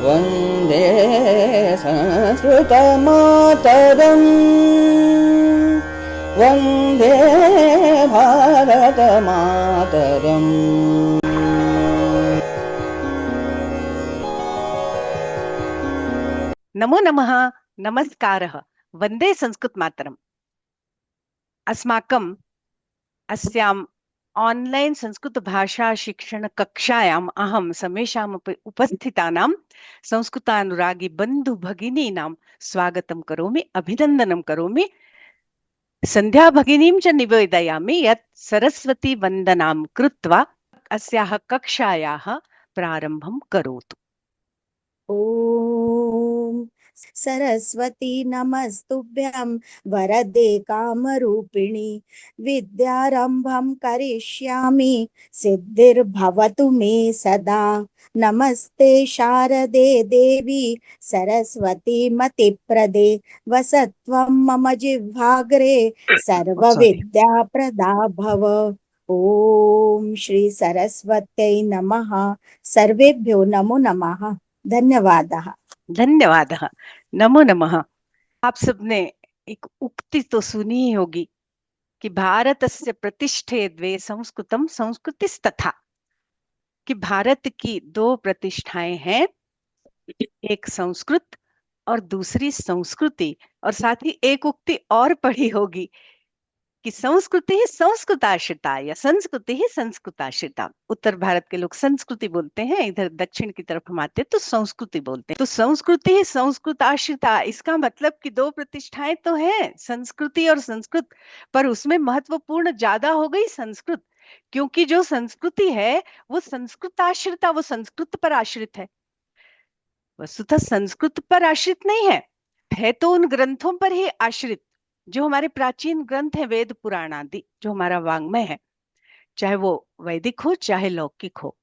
वन्दे संस्कृतमातरम् वन्दे भारतमातरम्। नमो नमः, नमस्कारः, वन्दे संस्कृत मातरम्। अस्माकम् अस्याम् ऑनलाइन संस्कृत भाषा शिक्षण कक्षायाम् अहं समेषाम् उपस्थितानां संस्कृतानुरागी बन्धु भगिनीनां स्वागतं करोमि, अभिनन्दनं करोमि। सन्ध्या भगिनीं च निवेदयामि यत् सरस्वती वन्दनां कृत्वा अस्याः कक्षायाः प्रारम्भं करोतु। ॐ सरस्वती नमस्तुभ्यं वरदे कामरूपिणि विद्यारम्भं करिष्यामि सिद्धिर्भवतु मे सदा। नमस्ते शारदे देवी सरस्वती मतिप्रदे वसत्वं मम जिह्वाग्रे सर्वविद्याप्रदा भव। ॐ श्री सरस्वत्यै नमः। सर्वेभ्यो नमो नमः। धन्यवादः। धन्यवादः, नमो नमः। आप सबने एक उक्ति तो सुनी ही होगी कि भारतस्य प्रतिष्ठे द्वे संस्कृतम संस्कृतिस्तथा, कि भारत की दो प्रतिष्ठाएं हैं, एक संस्कृत और दूसरी संस्कृति। और साथ ही एक उक्ति और पढ़ी होगी कि संस्कृति ही संस्कृताश्रिता या संस्कृति ही संस्कृताश्रिता। उत्तर भारत के लोग संस्कृति बोलते हैं, इधर दक्षिण की तरफ हम आते तो संस्कृति बोलते हैं। तो संस्कृति ही संस्कृताश्रिता, इसका मतलब कि दो प्रतिष्ठाएं तो हैं, संस्कृति और संस्कृत, पर उसमें महत्वपूर्ण ज्यादा हो गई संस्कृत, क्योंकि जो संस्कृति है वो संस्कृताश्रिता, वो संस्कृत पर आश्रित है। वस्तुतः संस्कृत पर आश्रित नहीं है तो उन ग्रंथों पर ही आश्रित जो हमारे प्राचीन ग्रंथ हैं, वेद पुराण आदि, जो हमारा वाङ्मय है, चाहे वो वैदिक हो चाहे लौकिक हो।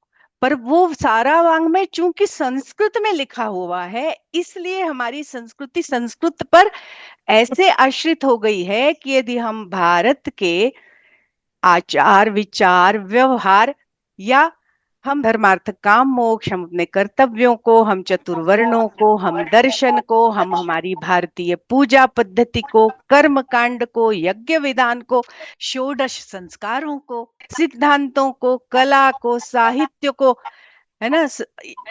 पर वो सारा वाङ्मय चूंकि संस्कृत में लिखा हुआ है, इसलिए हमारी संस्कृति संस्कृत पर ऐसे आश्रित हो गई है कि यदि हम भारत के आचार विचार व्यवहार या हम धर्मार्थ काम मोक्ष, हम अपने कर्तव्यों को, हम चतुर्वर्णों को, हम दर्शन को, हम हमारी भारतीय पूजा पद्धति को, कर्म कांड को, यज्ञ विधान को, षोडश संस्कारों को, सिद्धांतों को, कला को, साहित्य को, है ना,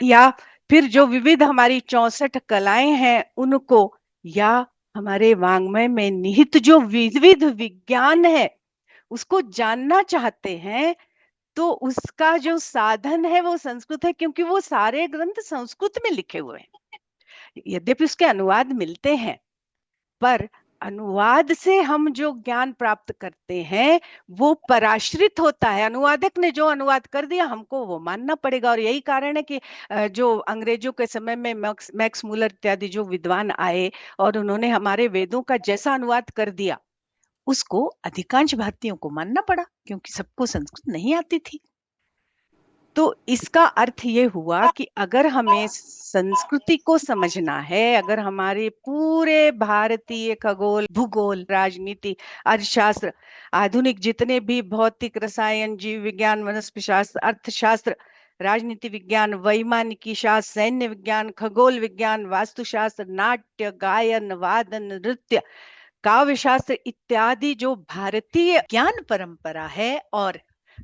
या फिर जो विविध हमारी 64 कलाएं हैं उनको, या हमारे वाङ्मय में निहित जो विविध विज्ञान है उसको जानना चाहते हैं, तो उसका जो साधन है वो संस्कृत है, क्योंकि वो सारे ग्रंथ संस्कृत में लिखे हुए हैं। यद्यपि उसके अनुवाद मिलते हैं, पर अनुवाद से हम जो ज्ञान प्राप्त करते हैं वो पराश्रित होता है। अनुवादक ने जो अनुवाद कर दिया हमको वो मानना पड़ेगा। और यही कारण है कि जो अंग्रेजों के समय में मैक्स मूलर इत्यादि जो विद्वान आए और उन्होंने हमारे वेदों का जैसा अनुवाद कर दिया, उसको अधिकांश भारतीयों को मानना पड़ा, क्योंकि सबको संस्कृत नहीं आती थी। तो इसका अर्थ ये हुआ कि अगर हमें संस्कृति को समझना है, अगर हमारे पूरे भारतीय खगोल, भूगोल, राजनीति, अर्थशास्त्र, आधुनिक जितने भी भौतिक, रसायन, जीव विज्ञान, वनस्पति शास्त्र, अर्थशास्त्र, राजनीति विज्ञान, वैमानिकी शास्त्र, सैन्य विज्ञान, खगोल विज्ञान, वास्तुशास्त्र, नाट्य, गायन, वादन, नृत्य, काव्य शास्त्र इत्यादि जो भारतीय ज्ञान परंपरा है और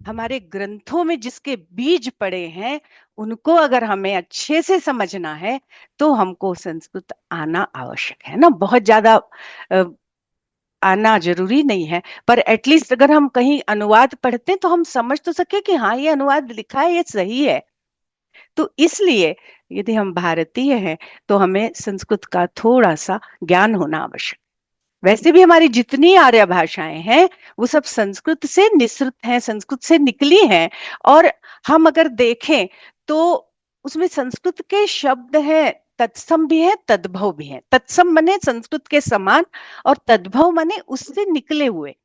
हमारे ग्रंथों में जिसके बीज पड़े हैं, उनको अगर हमें अच्छे से समझना है तो हमको संस्कृत आना आवश्यक है ना। बहुत ज्यादा आना जरूरी नहीं है, पर एटलीस्ट अगर हम कहीं अनुवाद पढ़ते हैं तो हम समझ तो सके कि हाँ ये अनुवाद लिखा है, ये सही है। तो इसलिए यदि हम भारतीय हैं तो हमें संस्कृत का थोड़ा सा ज्ञान होना आवश्यक। वैसे भी हमारी जितनी आर्य भाषाएं हैं वो सब संस्कृत से निसृत हैं, संस्कृत से निकली हैं। और हम अगर देखें तो उसमें संस्कृत के शब्द हैं, तत्सम भी है, तद्भव भी है। तत्सम माने संस्कृत के समान और तद्भव माने उससे निकले हुए।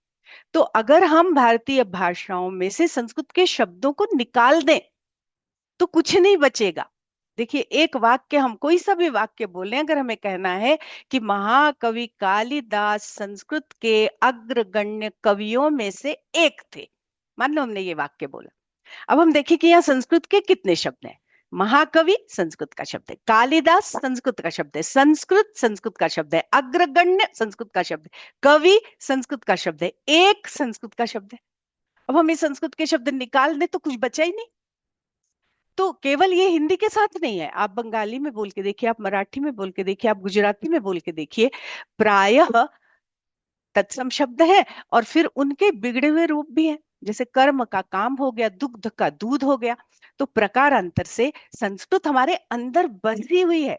तो अगर हम भारतीय भाषाओं में से संस्कृत के शब्दों को निकाल दें तो कुछ नहीं बचेगा। देखिए, एक वाक्य, हम कोई सा भी वाक्य बोले, अगर हमें कहना है कि महाकवि कालिदास संस्कृत के अग्रगण्य कवियों में से एक थे, मान लो हमने ये वाक्य बोला। अब हम देखें कि यहाँ संस्कृत के कितने शब्द हैं। महाकवि संस्कृत का शब्द है, कालिदास संस्कृत का शब्द है, संस्कृत संस्कृत का शब्द है, अग्रगण्य संस्कृत का शब्द है, कवि संस्कृत का शब्द है, एक संस्कृत का शब्द है। अब हम इस संस्कृत के शब्द निकाल दें तो कुछ बचा ही नहीं। तो केवल ये हिंदी के साथ नहीं है, आप बंगाली में बोल के देखिए, आप मराठी में बोल के देखिए, आप गुजराती में बोल के देखिए, प्रायः तत्सम शब्द है और फिर उनके बिगड़े हुए रूप भी हैं। जैसे कर्म का काम हो गया, दुग्ध का दूध हो गया। तो प्रकारांतर से संस्कृत हमारे अंदर बसी हुई है।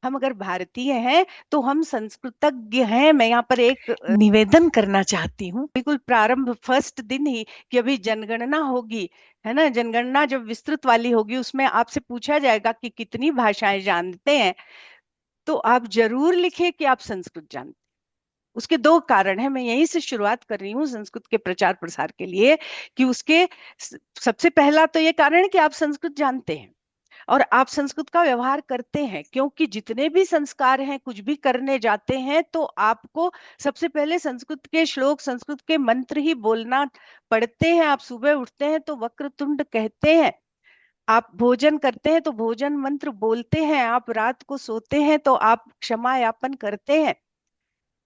हम अगर भारतीय हैं तो हम संस्कृतज्ञ हैं। मैं यहाँ पर एक निवेदन करना चाहती हूँ, बिल्कुल प्रारंभ फर्स्ट दिन ही, कि अभी जनगणना होगी, है ना, जनगणना जब विस्तृत वाली होगी उसमें आपसे पूछा जाएगा कि कितनी भाषाएं जानते हैं, तो आप जरूर लिखें कि आप संस्कृत जानते। उसके दो कारण है, मैं यहीं से शुरुआत कर रही हूँ संस्कृत के प्रचार प्रसार के लिए, कि उसके सबसे पहला तो ये कारण है कि आप संस्कृत जानते हैं और आप संस्कृत का व्यवहार करते हैं। क्योंकि जितने भी संस्कार हैं, कुछ भी करने जाते हैं तो आपको सबसे पहले संस्कृत के श्लोक, संस्कृत के मंत्र ही बोलना पड़ते हैं। आप सुबह उठते हैं तो वक्रतुंड कहते हैं, आप भोजन करते हैं तो भोजन मंत्र बोलते हैं, आप रात को सोते हैं तो आप क्षमा यापन करते हैं,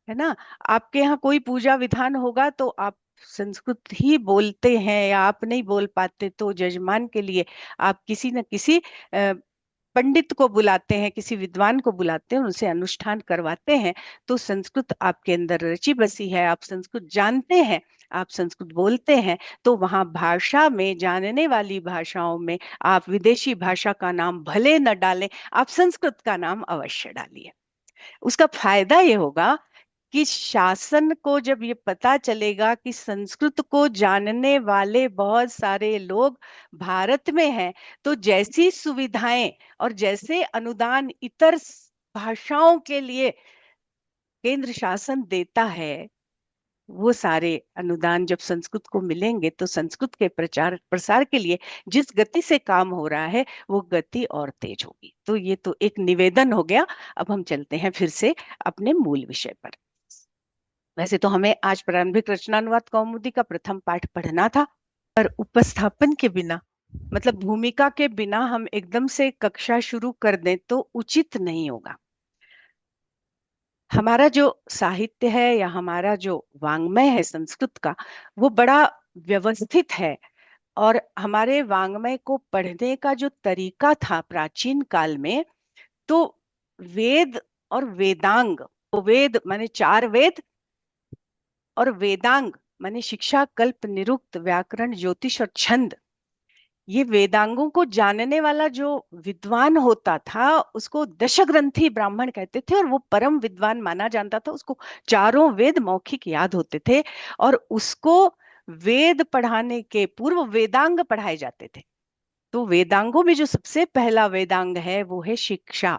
है ना। आपके यहाँ कोई पूजा विधान होगा तो आप संस्कृत ही बोलते हैं, या आप नहीं बोल पाते तो जजमान के लिए आप किसी न किसी पंडित को बुलाते हैं, किसी विद्वान को बुलाते हैं, उनसे अनुष्ठान करवाते हैं। तो संस्कृत आपके अंदर रची बसी है, आप संस्कृत जानते हैं, आप संस्कृत बोलते हैं। तो वहां भाषा में, जानने वाली भाषाओं में आप विदेशी भाषा का नाम भले न डालें, आप संस्कृत का नाम अवश्य डालिए। उसका फायदा ये होगा कि शासन को जब ये पता चलेगा कि संस्कृत को जानने वाले बहुत सारे लोग भारत में हैं, तो जैसी सुविधाएं और जैसे अनुदान इतर भाषाओं के लिए केंद्र शासन देता है, वो सारे अनुदान जब संस्कृत को मिलेंगे तो संस्कृत के प्रचार प्रसार के लिए जिस गति से काम हो रहा है वो गति और तेज होगी। तो ये तो एक निवेदन हो गया। अब हम चलते हैं फिर से अपने मूल विषय पर। वैसे तो हमें आज प्रारंभिक रचनानुवाद कौमुदी का प्रथम पाठ पढ़ना था, पर उपस्थापन के बिना, मतलब भूमिका के बिना हम एकदम से कक्षा शुरू कर दें तो उचित नहीं होगा। हमारा जो साहित्य है या हमारा जो वाङ्मय है संस्कृत का, वो बड़ा व्यवस्थित है। और हमारे वाङ्मय को पढ़ने का जो तरीका था प्राचीन काल में, तो वेद और वेदांग, तो वेद माने चार वेद और वेदांग माने शिक्षा, कल्प, निरुक्त, व्याकरण, ज्योतिष और छंद, ये वेदांगों को जानने वाला जो विद्वान होता था उसको दशग्रंथी ब्राह्मण कहते थे, और वो परम विद्वान माना जाता था। उसको चारों वेद मौखिक याद होते थे और उसको वेद पढ़ाने के पूर्व वेदांग पढ़ाए जाते थे। तो वेदांगों में जो सबसे पहला वेदांग है वो है शिक्षा।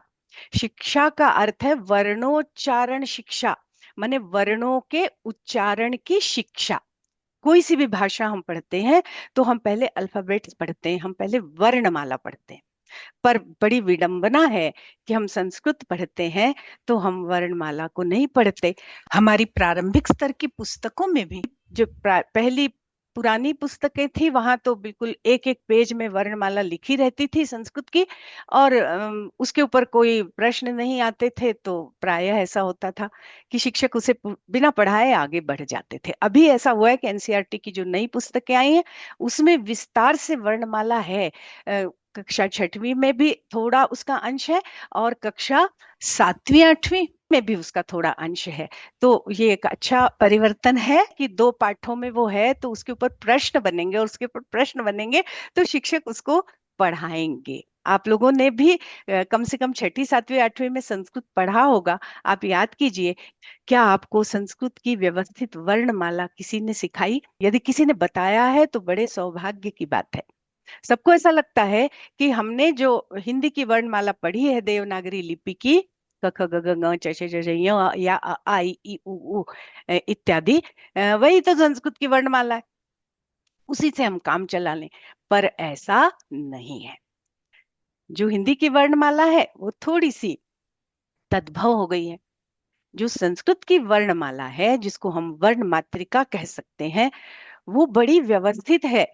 शिक्षा का अर्थ है वर्णोच्चारण शिक्षा, माने वर्णों के उच्चारण की शिक्षा। कोई सी भी भाषा हम पढ़ते हैं तो हम पहले अल्फाबेट्स पढ़ते हैं, हम पहले वर्णमाला पढ़ते हैं। पर बड़ी विडंबना है कि हम संस्कृत पढ़ते हैं तो हम वर्णमाला को नहीं पढ़ते। हमारी प्रारंभिक स्तर की पुस्तकों में भी जो पहली पुरानी पुस्तकें थी वहां तो बिल्कुल एक एक पेज में वर्णमाला लिखी रहती थी संस्कृत की, और उसके ऊपर कोई प्रश्न नहीं आते थे। तो प्रायः ऐसा होता था कि शिक्षक उसे बिना पढ़ाए आगे बढ़ जाते थे। अभी ऐसा हुआ है कि एनसीईआरटी की जो नई पुस्तकें आई हैं उसमें विस्तार से वर्णमाला है। कक्षा छठवीं में भी थोड़ा उसका अंश है और कक्षा सातवीं आठवीं में भी उसका थोड़ा अंश है। तो ये एक अच्छा परिवर्तन है कि दो पाठों में वो है, तो उसके ऊपर प्रश्न बनेंगे और उसके ऊपर प्रश्न बनेंगे तो शिक्षक उसको पढ़ाएंगे। आप लोगों ने भी कम से कम छठी सातवीं आठवीं में संस्कृत पढ़ा होगा। आप याद कीजिए, क्या आपको संस्कृत की व्यवस्थित वर्णमाला किसी ने सिखाई? यदि किसी ने बताया है तो बड़े सौभाग्य की बात है। सबको ऐसा लगता है कि हमने जो हिंदी की वर्णमाला पढ़ी है देवनागरी लिपि की, क ख ग घ ङ छ छ छ छ य या अ आ इ ई उ ऊ इत्यादि, वही तो संस्कृत की वर्णमाला है, उसी से हम काम चला लें। पर ऐसा नहीं है। जो हिंदी की वर्णमाला है वो थोड़ी सी तद्भव हो गई है। जो संस्कृत की वर्णमाला है, जिसको हम वर्ण मातृका कह सकते हैं, वो बड़ी व्यवस्थित है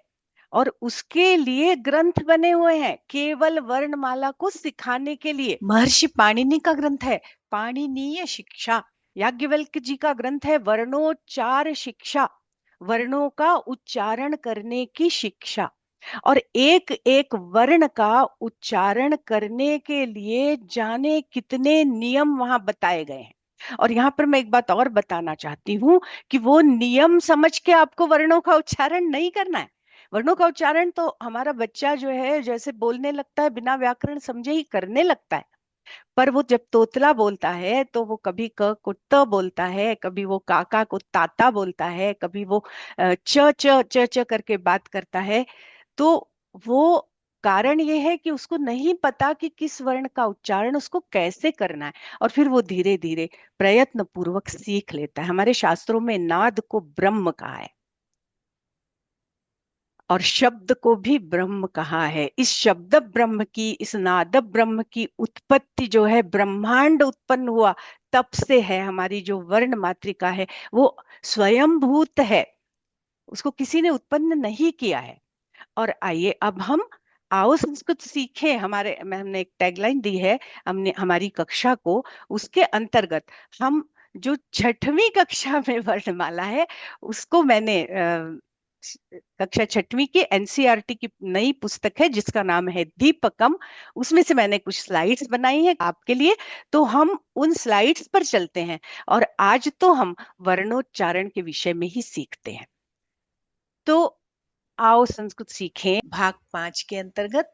और उसके लिए ग्रंथ बने हुए हैं, केवल वर्णमाला को सिखाने के लिए। महर्षि पाणिनि का ग्रंथ है पाणिनीय शिक्षा, याज्ञवल्क्य जी का ग्रंथ है वर्णोच्चार शिक्षा, वर्णों का उच्चारण करने की शिक्षा। और एक एक वर्ण का उच्चारण करने के लिए जाने कितने नियम वहां बताए गए हैं। और यहाँ पर मैं एक बात और बताना चाहती हूँ कि वो नियम समझ के आपको वर्णों का उच्चारण नहीं करना है। वर्णों का उच्चारण तो हमारा बच्चा जो है जैसे बोलने लगता है बिना व्याकरण समझे ही करने लगता है। पर वो जब तोतला बोलता है तो वो कभी क को त बोलता है, कभी वो काका को ताता बोलता है, कभी वो च च च च करके बात करता है। तो वो कारण ये है कि उसको नहीं पता कि किस वर्ण का उच्चारण उसको कैसे करना है, और फिर वो धीरे धीरे प्रयत्न पूर्वक सीख लेता है। हमारे शास्त्रों में नाद को ब्रह्म कहा है और शब्द को भी ब्रह्म कहा है। इस शब्द ब्रह्म की, इस नाद ब्रह्म की उत्पत्ति जो है, ब्रह्मांड उत्पन्न हुआ तब से है। हमारी जो वर्ण मातृका है वो स्वयंभूत है, उसको किसी ने उत्पन्न नहीं किया है। और आइए अब हम आओ संस्कृत सीखें। हमने एक टैगलाइन दी है हमने हमारी कक्षा को, उसके अंतर्गत हम जो छठवीं कक्षा में वर्णमाला है उसको मैंने कक्षा छठवीं की एनसीईआरटी की नई पुस्तक है जिसका नाम है दीपकम, उसमें से मैंने कुछ स्लाइड्स बनाई है आपके लिए। तो हम उन स्लाइड्स पर चलते हैं और आज तो हम वर्णोच्चारण के विषय में ही सीखते हैं। तो आओ संस्कृत सीखें भाग 5 के अंतर्गत।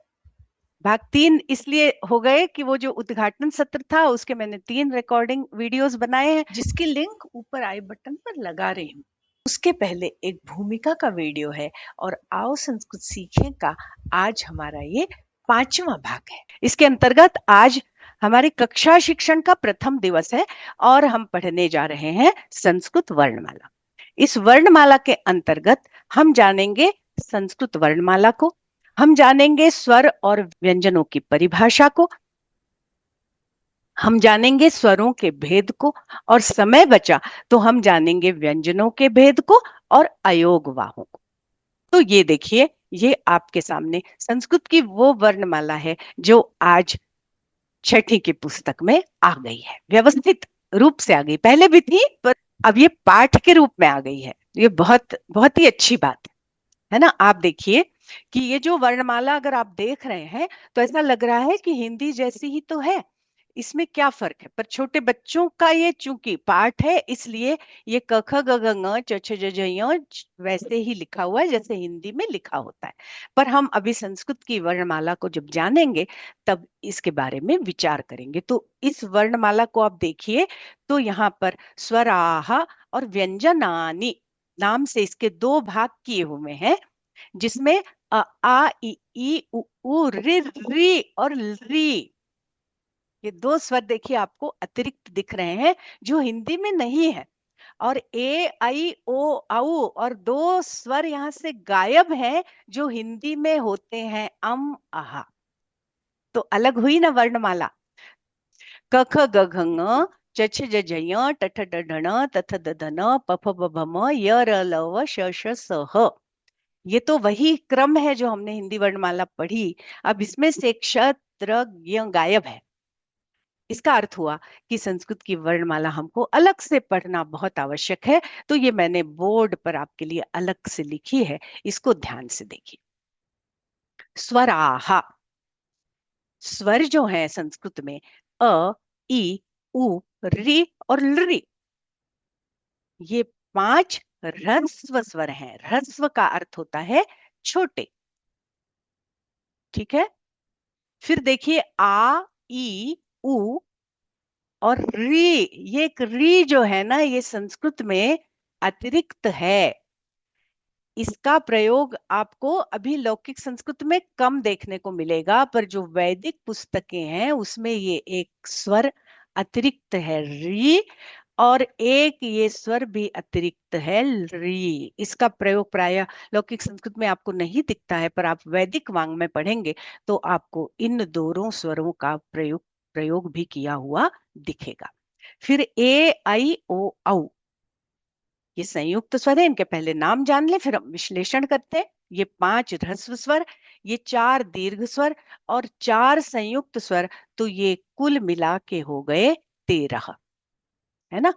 भाग 3 इसलिए हो गए कि वो जो उद्घाटन सत्र था उसके मैंने 3 रिकॉर्डिंग वीडियोस बनाए हैं जिसकी लिंक ऊपर आई बटन पर लगा रही हूँ। उसके पहले एक भूमिका का वीडियो है और आओ संस्कृत सीखें का आज हमारा ये 5वां भाग है। इसके अंतर्गत आज हमारे कक्षा शिक्षण का प्रथम दिवस है और हम पढ़ने जा रहे हैं संस्कृत वर्णमाला। इस वर्णमाला के अंतर्गत हम जानेंगे संस्कृत वर्णमाला को, हम जानेंगे स्वर और व्यंजनों की परिभाषा को, हम जानेंगे स्वरों के भेद को, और समय बचा तो हम जानेंगे व्यंजनों के भेद को और अयोगवाहों को। तो ये देखिए, ये आपके सामने संस्कृत की वो वर्णमाला है जो आज छठी की पुस्तक में आ गई है, व्यवस्थित रूप से आ गई। पहले भी थी पर अब ये पाठ के रूप में आ गई है। ये बहुत बहुत ही अच्छी बात है ना। आप देखिए कि ये जो वर्णमाला अगर आप देख रहे हैं तो ऐसा लग रहा है कि हिंदी जैसी ही तो है, इसमें क्या फर्क है। पर छोटे बच्चों का ये चूंकि पाठ है इसलिए ये क ख ग घ ङ च छ ज झ ञ वैसे ही लिखा हुआ है जैसे हिंदी में लिखा होता है। पर हम अभी संस्कृत की वर्णमाला को जब जानेंगे तब इसके बारे में विचार करेंगे। तो इस वर्णमाला को आप देखिए तो यहाँ पर स्वराह और व्यंजनानि नाम से इसके 2 भाग किए हुए हैं, जिसमें आ ई उ री और री, ये 2 स्वर देखिए आपको अतिरिक्त दिख रहे हैं जो हिंदी में नहीं है। और ए आई ओ औ और 2 स्वर यहाँ से गायब हैं जो हिंदी में होते हैं आहा। तो अलग हुई ना वर्णमाला। क ख ग घ ङ च छ ज झ ञ ट ठ ड ढ ण त थ द ध न प फ ब भ म य र ल व श ष स ह। ये तो वही क्रम है जो हमने हिंदी वर्णमाला पढ़ी। अब इसमें से एक श त्र य गायब है। इसका अर्थ हुआ कि संस्कृत की वर्णमाला हमको अलग से पढ़ना बहुत आवश्यक है। तो ये मैंने बोर्ड पर आपके लिए अलग से लिखी है, इसको ध्यान से देखिए। स्वराहा, स्वर जो है संस्कृत में अ ई उ री और लृ, ये 5 ह्रस्व स्वर हैं। ह्रस्व का अर्थ होता है छोटे, ठीक है। फिर देखिए आ ई उ और री, ये एक री जो है ना ये संस्कृत में अतिरिक्त है। इसका प्रयोग आपको अभी लौकिक संस्कृत में कम देखने को मिलेगा, पर जो वैदिक पुस्तकें हैं उसमें ये एक स्वर अतिरिक्त है री, और एक ये स्वर भी अतिरिक्त है री। इसका प्रयोग प्रायः लौकिक संस्कृत में आपको नहीं दिखता है, पर आप वैदिक वांग में पढ़ेंगे तो आपको इन दोनों स्वरों का प्रयोग भी किया हुआ दिखेगा। फिर ए आई ओ औ, ये संयुक्त स्वर है। इनके पहले नाम जान ले फिर हम विश्लेषण करते हैं। ये 5 ह्रस्व स्वर, ये 4 दीर्घ स्वर और 4 संयुक्त स्वर, तो ये कुल मिला के हो गए 13, है ना।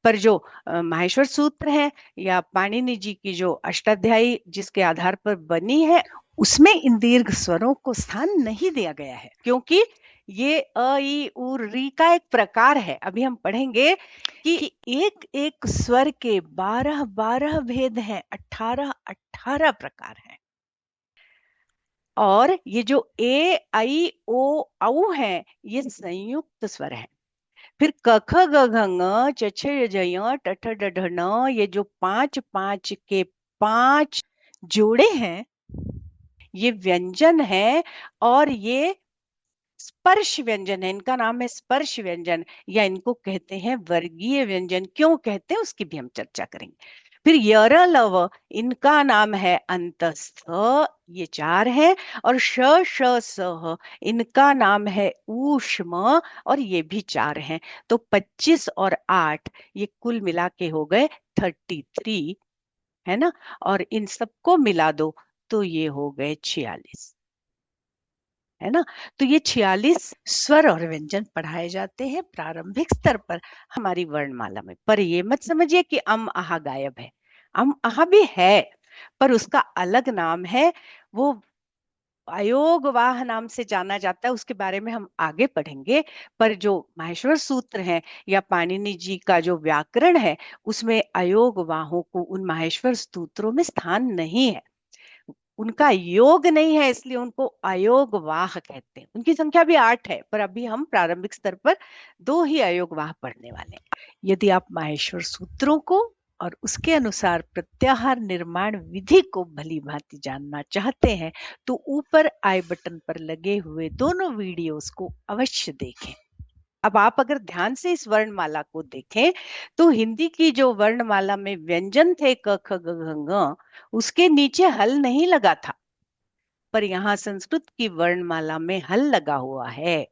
पर जो माहेश्वर सूत्र है या पाणिनि जी की जो अष्टाध्यायी जिसके आधार पर बनी है, उसमें इन दीर्घ स्वरों को स्थान नहीं दिया गया है, क्योंकि ये अ ई उ री का एक प्रकार है। अभी हम पढ़ेंगे कि एक एक स्वर के 12 भेद हैं, 18 प्रकार हैं। और ये जो ए आई ओ औ है, ये संयुक्त स्वर है। फिर क ख ग घ ङ च छ ज य ट ठ ड ढ ण, ये जो 5 के 5 जोड़े हैं, ये व्यंजन है और ये स्पर्श व्यंजन है। इनका नाम है स्पर्श व्यंजन, या इनको कहते हैं वर्गीय व्यंजन। क्यों कहते हैं उसकी भी हम चर्चा करेंगे। फिर यर लव, इनका नाम है अंतस्थ, ये 4 है। और श श स, इनका नाम है ऊष्म, और ये भी 4 हैं। तो 25 और 8 ये कुल मिला के हो गए 33, है ना। और इन सबको मिला दो तो ये हो गए 46, है ना। तो ये 46 स्वर और व्यंजन पढ़ाए जाते हैं प्रारंभिक स्तर पर हमारी वर्णमाला में। पर ये मत समझिए कि अम आहा गायब है, अम आहा भी है, पर उसका अलग नाम है, वो अयोगवाह नाम से जाना जाता है। उसके बारे में हम आगे पढ़ेंगे। पर जो माहेश्वर सूत्र है या पाणिनि जी का जो व्याकरण है, उसमें अयोगवाहों को उन माहेश्वर सूत्रों में स्थान नहीं है, उनका योग नहीं है, इसलिए उनको अयोगवाह कहते हैं। उनकी संख्या भी 8 है, पर अभी हम प्रारंभिक स्तर पर 2 ही अयोगवाह पढ़ने वाले हैं। यदि आप माहेश्वर सूत्रों को और उसके अनुसार प्रत्याहार निर्माण विधि को भली भांति जानना चाहते हैं, तो ऊपर आई बटन पर लगे हुए दोनों वीडियोस को अवश्य देखें। अब आप अगर ध्यान से इस वर्णमाला को देखें, तो हिंदी की जो वर्णमाला में व्यंजन थे क ख ग घ ङ, उसके नीचे हल नहीं लगा था। पर यहाँ संस्कृत की वर्णमाला में हल लगा हुआ है।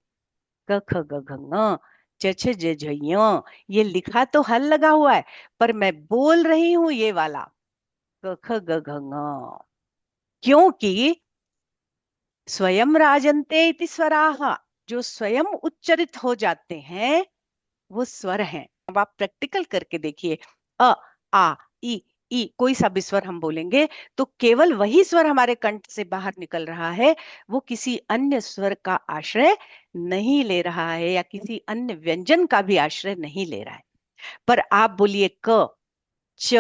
क ख ग घ ङ च छ ज झ ञ, ये लिखा तो हल लगा हुआ है, पर मैं बोल रही हूं ये वाला क ख ग घ ङ, क्योंकि स्वयं राजन्ते इति स्वराः, जो स्वयं उच्चरित हो जाते हैं वो स्वर हैं। अब आप प्रैक्टिकल करके देखिए, अ आ ई कोई सा भी स्वर हम बोलेंगे तो केवल वही स्वर हमारे कंठ से बाहर निकल रहा है, वो किसी अन्य स्वर का आश्रय नहीं ले रहा है या किसी अन्य व्यंजन का भी आश्रय नहीं ले रहा है। पर आप बोलिए क, च,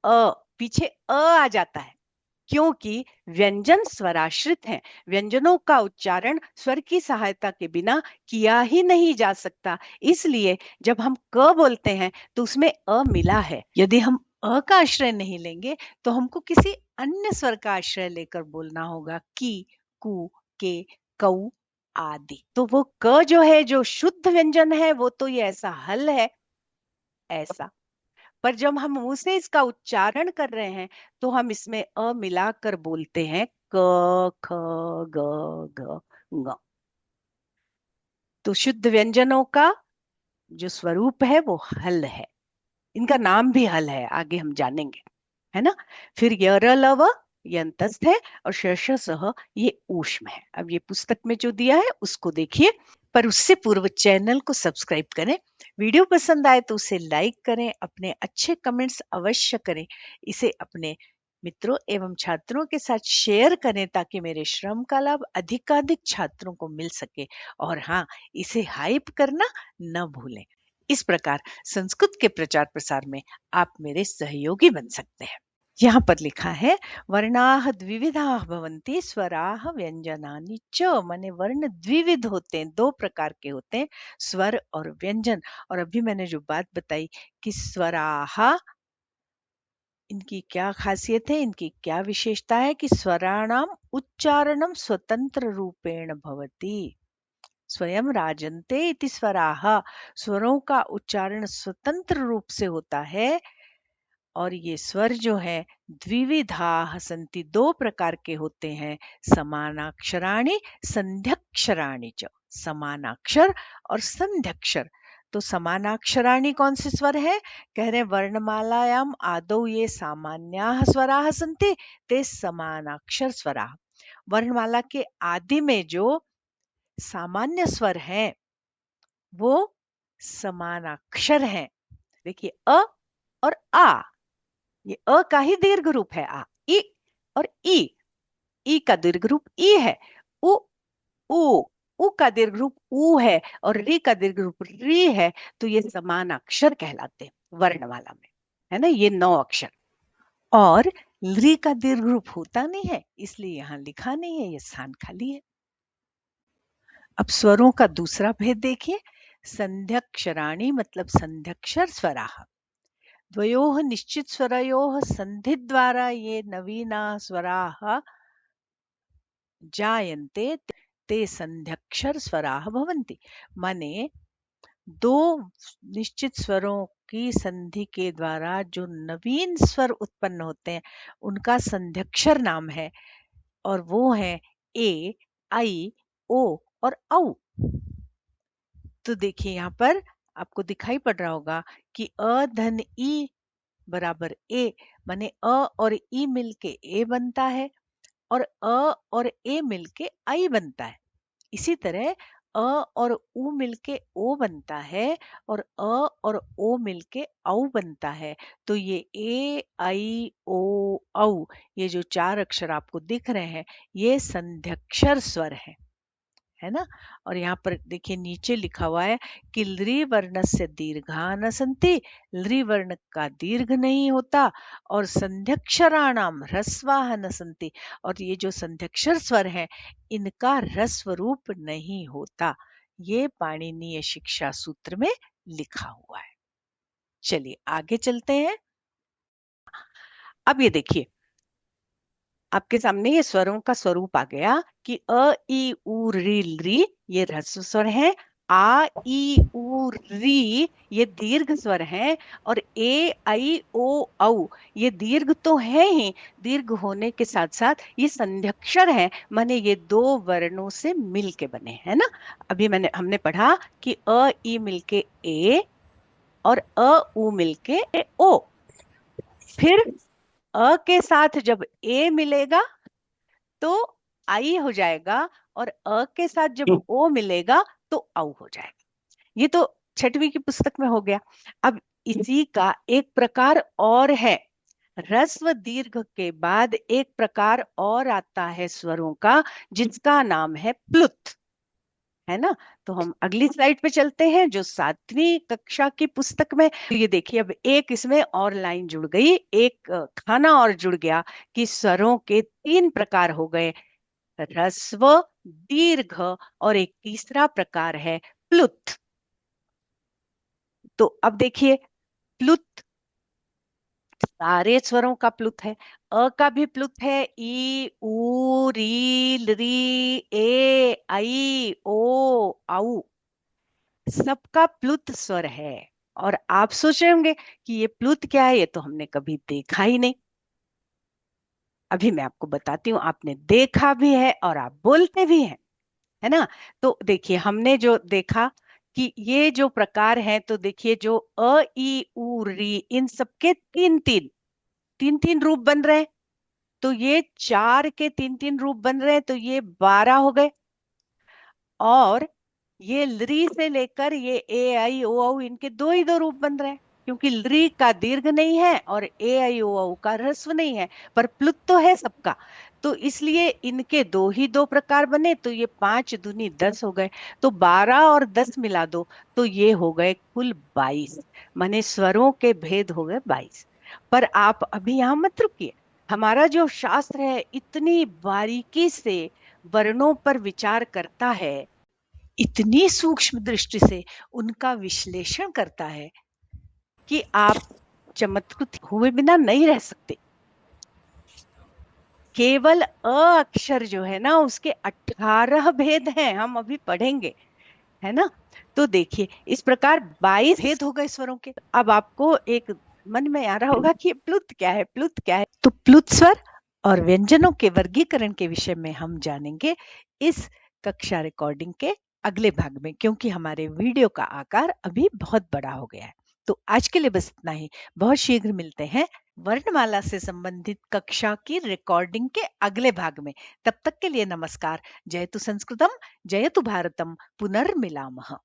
अ, पीछे अ आ जाता है, क्योंकि व्यंजन स्वराश्रित हैं। व्यंजनों का उच्चारण स्वर की सहायता के बिना किया ही नहीं जा सकता। इसलिए जब हम क बोलते हैं तो उसमें अ मिला है। यदि हम अ का आश्रय नहीं लेंगे तो हमको किसी अन्य स्वर का आश्रय लेकर बोलना होगा, की, कु, के, कऊ आदि। तो वो क जो है, जो शुद्ध व्यंजन है, वो तो ये ऐसा हल है, ऐसा। पर जब हम मुंह से इसका उच्चारण कर रहे हैं तो हम इसमें अ मिलाकर बोलते हैं क ख ग घ ङ। तो शुद्ध व्यंजनों का जो स्वरूप है वो हल है, इनका नाम भी हल है, आगे हम जानेंगे, है ना। फिर यर लव ये अंतस्थ है, और शश सह ये ऊष्म है। अब ये पुस्तक में जो दिया है उसको देखिए, पर उससे पूर्व चैनल को सब्सक्राइब करें। वीडियो पसंद आए तो उसे लाइक करें, अपने अच्छे कमेंट्स अवश्य करें, इसे अपने मित्रों एवं छात्रों के साथ शेयर करें ताकि मेरे श्रम का लाभ अधिकाधिक छात्रों को मिल सके। और हाँ, इसे हाइप करना न भूलें। इस प्रकार संस्कृत के प्रचार प्रसार में आप मेरे सहयोगी बन सकते हैं। यहाँ पर लिखा है वर्णाः द्विविधाः भवन्ति स्वराः व्यंजनानि च, माने वर्ण द्विविध होते हैं, 2 प्रकार के होते हैं, स्वर और व्यंजन। और अभी मैंने जो बात बताई कि स्वराः, इनकी क्या खासियत है, इनकी क्या विशेषता है कि स्वराणाम उच्चारणम स्वतंत्र रूपेण भवति। स्वयं राजन्ते इति स्वराः, स्वरों का उच्चारण स्वतंत्र रूप से होता है। और ये स्वर जो है द्विविधाः सन्ति, 2 प्रकार के होते हैं, समानाक्षराणि संध्यक्षराणि च, समानाक्षर और संध्यक्षर। तो समानाक्षराणि कौन से स्वर है? कह रहे वर्णमालायाम आदौ ये सामान्याः स्वराः सन्ति ते समानाक्षर स्वराः। वर्णमाला के आदि में जो सामान्य स्वर हैं वो समानाक्षर हैं। देखिए अ और आ, ये अ का ही दीर्घ रूप है आ। ई और ई का दीर्घ रूप ई है। उ उ का दीर्घ रूप ऊ है और री का दीर्घ रूप री है। तो ये समान अक्षर कहलाते हैं वर्णमाला में, है ना। ये 9 अक्षर। और री का दीर्घ रूप होता नहीं है, इसलिए यहाँ लिखा नहीं है, ये स्थान खाली है। अब स्वरों का दूसरा भेद देखिए। संध्यक्षराणि मतलब संध्यक्षर स्वराः। द्वयोः निश्चित स्वरयोः संधि द्वारा ये नवीना स्वराः जायन्ते ते संध्यक्षर स्वराः भवन्ति। माने दो निश्चित स्वरों की संधि के द्वारा जो नवीन स्वर उत्पन्न होते हैं उनका संध्यक्षर नाम है, और वो है ए, आई, ओ और औ। तो देखिए यहाँ पर आपको दिखाई पड़ रहा होगा कि अ धन ई बराबर ए, माने अ और ई मिलके ए बनता है और अ और ए मिलके आई बनता है। इसी तरह अ और उ मिलके ओ बनता है और अ और ओ मिलके औ बनता है। तो ये ए, आई, ओ, औ, ये जो 4 अक्षर आपको दिख रहे हैं ये संध्यक्षर स्वर है ना। और यहाँ पर देखिए नीचे लिखा हुआ है कि लृ वर्णस्य दीर्घा न सन्ति, लृ वर्ण का दीर्घ नहीं होता, और संध्यक्षराणाम ह्रस्वाः न सन्ति, और ये जो संध्यक्षर स्वर है इनका ह्रस्व रूप नहीं होता। ये पाणिनीय शिक्षा सूत्र में लिखा हुआ है। चलिए आगे चलते हैं। अब ये देखिए आपके सामने ये स्वरों का स्वरूप आ गया कि अ, ई, उ, री, लृ ये ह्रस्व स्वर है, आ, ई, उ, री ये दीर्घ स्वर है, और ए, आई, ओ, औ ये दीर्घ तो है ही, दीर्घ होने के साथ साथ ये संध्यक्षर है, माने ये 2 वर्णों से मिलके बने, है ना। अभी हमने पढ़ा कि अ, ई मिलके ए और अ, उ मिलके ओ। फिर अ के साथ जब ए मिलेगा तो आई हो जाएगा, और अ के साथ जब ओ मिलेगा तो औ हो जाएगा। ये तो 6वीं की पुस्तक में हो गया। अब इसी का एक प्रकार और है। ह्रस्व दीर्घ के बाद एक प्रकार और आता है स्वरों का, जिसका नाम है प्लुत, है ना। तो हम अगली स्लाइड पे चलते हैं जो 7वीं कक्षा की पुस्तक में। तो ये देखिए अब एक इसमें और लाइन जुड़ गई, एक खाना और जुड़ गया कि स्वरों के 3 प्रकार हो गए, ह्रस्व, दीर्घ और एक तीसरा प्रकार है प्लुत। तो अब देखिए प्लुत सारे स्वरों का प्लुत है। अ का भी प्लुत है, ई, उ, री, लृ, ए, आई, ओ, औ सबका प्लुत स्वर है। और आप सोच रहे होंगे कि ये प्लुत क्या है, ये तो हमने कभी देखा ही नहीं। अभी मैं आपको बताती हूँ, आपने देखा भी है और आप बोलते भी हैं, है ना। तो देखिए हमने जो देखा कि ये जो प्रकार हैं, तो देखिए जो अ, ई, उ, री इन सबके 3-3 रूप बन रहे हैं। तो ये 4 के 3-3 रूप बन रहे हैं, तो ये 12 हो गए। और ये लृ से लेकर ये ए, आई, ओ, औ इनके 2 ही 2 रूप बन रहे हैं, क्योंकि लृ का दीर्घ नहीं है और ए, आई, ओ, औ का ह्रस्व नहीं है, पर प्लुत तो है सबका। तो इसलिए इनके 2 ही 2 प्रकार बने, तो ये 5 दूनी 10 हो गए। तो 12 और 10 मिला दो तो ये हो गए कुल 22, माने स्वरों के भेद हो गए 22। पर आप अभी यहां मत रुकिए। हमारा जो शास्त्र है इतनी बारीकी से वर्णों पर विचार करता है, इतनी सूक्ष्म दृष्टि से उनका विश्लेषण करता है कि आप चमत्कृत हुए बिना नहीं रह सकते। केवल अ अक्षर जो है ना उसके 18 भेद हैं, हम अभी पढ़ेंगे, है ना। तो देखिए इस प्रकार 22 भेद हो गए स्वरों के। अब आपको एक मन में आ रहा होगा कि प्लुत क्या है, प्लुत क्या है। तो प्लुत स्वर और व्यंजनों के वर्गीकरण के विषय में हम जानेंगे इस कक्षा रिकॉर्डिंग के अगले भाग में, क्योंकि हमारे वीडियो का आकार अभी बहुत बड़ा हो गया है। तो आज के लिए बस इतना ही। बहुत शीघ्र मिलते हैं वर्णमाला से संबंधित कक्षा की रिकॉर्डिंग के अगले भाग में। तब तक के लिए नमस्कार। जयतु संस्कृतम, जयतु भारतम, पुनर्मिलामः।